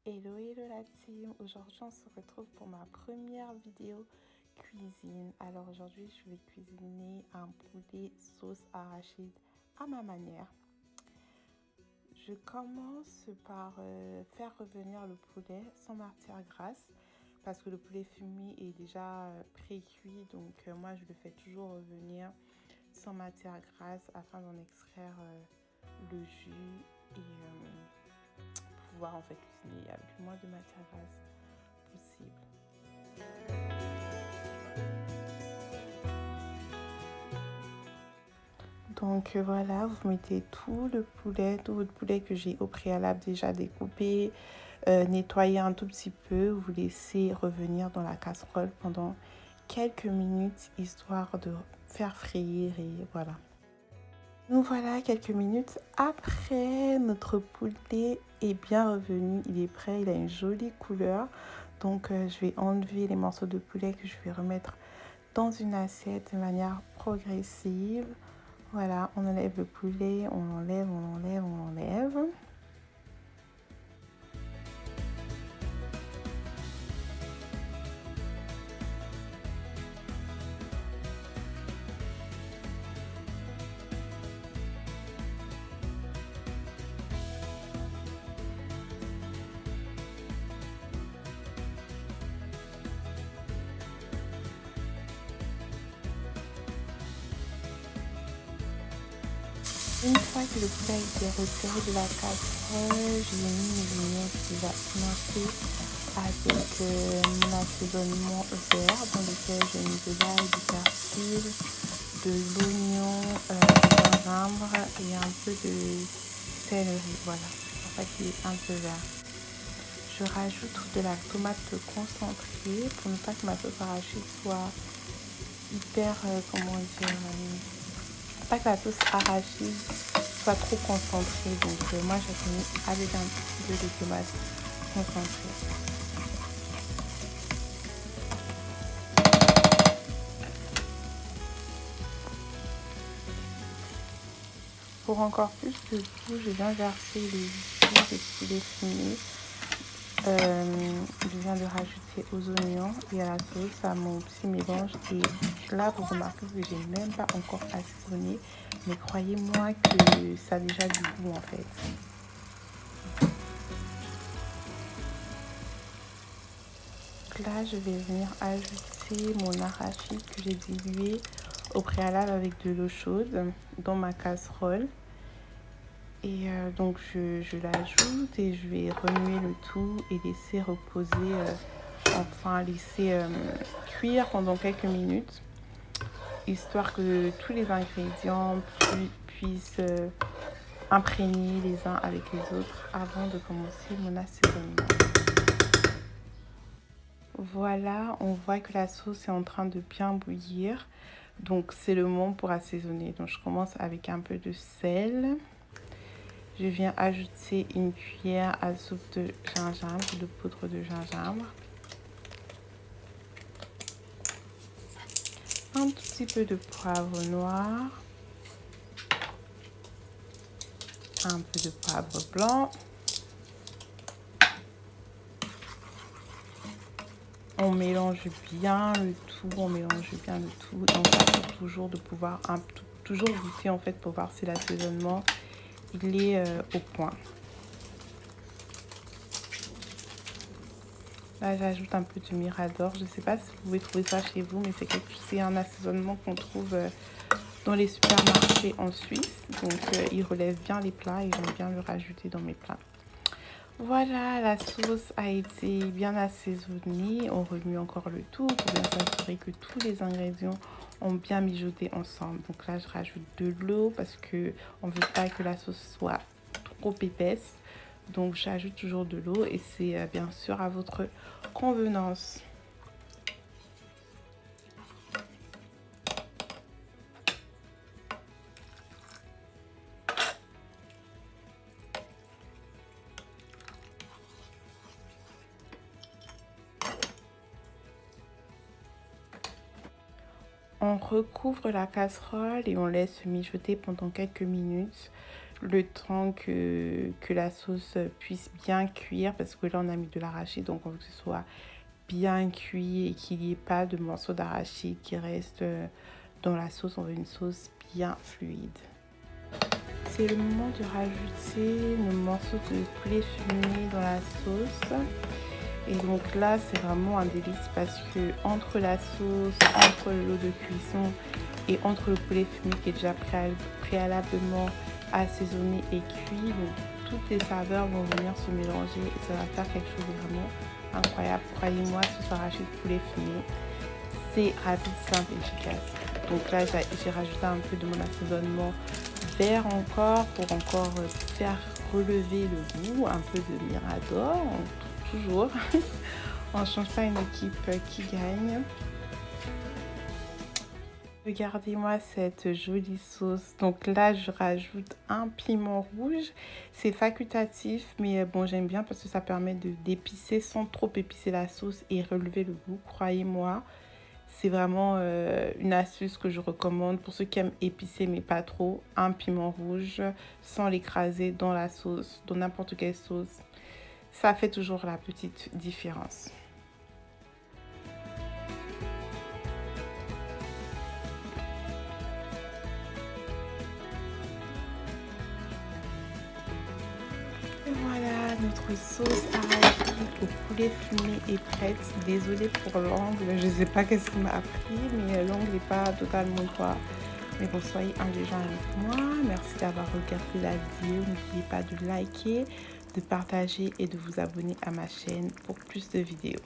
Hello, hello la team. Aujourd'hui, on se retrouve pour ma première vidéo cuisine. Alors aujourd'hui, je vais cuisiner un poulet sauce arachide à ma manière. Je commence par faire revenir le poulet sans matière grasse parce que le poulet fumé est déjà pré-cuit. Donc moi, je le fais toujours revenir sans matière grasse afin d'en extraire le jus et pouvoir en fait cuisiner avec le moins de matière grasse possible. Donc voilà, vous mettez tout votre poulet que j'ai au préalable déjà découpé, nettoyé un tout petit peu. Vous laissez revenir dans la casserole pendant quelques minutes histoire de faire frire et voilà. Nous voilà quelques minutes après, notre poulet est bien revenu, il est prêt, il a une jolie couleur. Donc je vais enlever les morceaux de poulet que je vais remettre dans une assiette de manière progressive. Voilà, on enlève le poulet, on l'enlève, on l'enlève, on l'enlève. Une fois que le poulet a été retiré de la casserole, j'ai mis mes vignettes déjà émincées avec mon assaisonnement vert dans lequel j'ai mis de l'ail, du persil, de l'oignon, du gingembre et un peu de céleri. Voilà, en fait il est un peu vert. Je rajoute de la tomate concentrée pour ne pas que ma sauce arachide soit hyper, pas que la sauce arachide soit trop concentrée. Donc moi j'ai fini avec un petit peu de tomate concentrée. Pour encore plus de goût, je viens verser les jus de poulet fumé. Je viens de rajouter aux oignons et à la sauce à mon petit mélange. Et là, vous remarquez que j'ai même pas encore assaisonné. Mais croyez-moi que ça a déjà du goût en fait. Donc là, je vais venir ajouter mon arachide que j'ai dilué au préalable avec de l'eau chaude dans ma casserole. Et donc je l'ajoute et je vais remuer le tout et laisser reposer, laisser cuire pendant quelques minutes, histoire que tous les ingrédients puissent imprégner les uns avec les autres avant de commencer mon assaisonnement. Voilà, on voit que la sauce est en train de bien bouillir. Donc c'est le moment pour assaisonner. Donc je commence avec un peu de sel. Je viens ajouter une cuillère à soupe de gingembre, de poudre de gingembre. Un tout petit peu de poivre noir. Un peu de poivre blanc. On mélange bien le tout, Et on s'assure toujours de pouvoir toujours goûter en fait pour voir si l'assaisonnement il est au point. Là, j'ajoute un peu de mirador. Je ne sais pas si vous pouvez trouver ça chez vous, mais c'est un assaisonnement qu'on trouve dans les supermarchés en Suisse. Donc, il relève bien les plats et j'aime bien le rajouter dans mes plats. Voilà, la sauce a été bien assaisonnée. On remue encore le tout pour bien s'assurer que tous les ingrédients ont bien mijoté ensemble. Donc là, je rajoute de l'eau parce qu'on ne veut pas que la sauce soit trop épaisse. Donc j'ajoute toujours de l'eau et c'est bien sûr à votre convenance. On recouvre la casserole et on laisse mijoter pendant quelques minutes le temps que la sauce puisse bien cuire, parce que là on a mis de l'arachide, donc on veut que ce soit bien cuit et qu'il n'y ait pas de morceaux d'arachide qui restent dans la sauce. On veut une sauce bien fluide. C'est le moment de rajouter nos morceaux de poulet fumé dans la sauce. Et donc là, c'est vraiment un délice parce que entre la sauce, entre l'eau de cuisson et entre le poulet fumé qui est déjà préalablement assaisonné et cuit, donc toutes les saveurs vont venir se mélanger et ça va faire quelque chose de vraiment incroyable. Croyez-moi, ce arachide poulet fumé, c'est rapide, simple et efficace. Donc là, j'ai rajouté un peu de mon assaisonnement vert encore pour encore faire relever le goût, un peu de mirador, toujours. On ne change pas une équipe qui gagne. Regardez-moi cette jolie sauce. Donc là, je rajoute un piment rouge. C'est facultatif, mais bon, j'aime bien parce que ça permet d'épicer sans trop épicer la sauce et relever le goût. Croyez-moi, c'est vraiment une astuce que je recommande pour ceux qui aiment épicé mais pas trop. Un piment rouge sans l'écraser dans la sauce, dans n'importe quelle sauce. Ça fait toujours la petite différence. Et voilà, notre sauce arachide au poulet fumé est prête. Désolée pour l'angle, je ne sais pas qu'est-ce qui m'a appris, mais l'angle n'est pas totalement droit. Mais bon, soyez indulgents avec moi. Merci d'avoir regardé la vidéo. N'oubliez pas de liker, de partager et de vous abonner à ma chaîne pour plus de vidéos.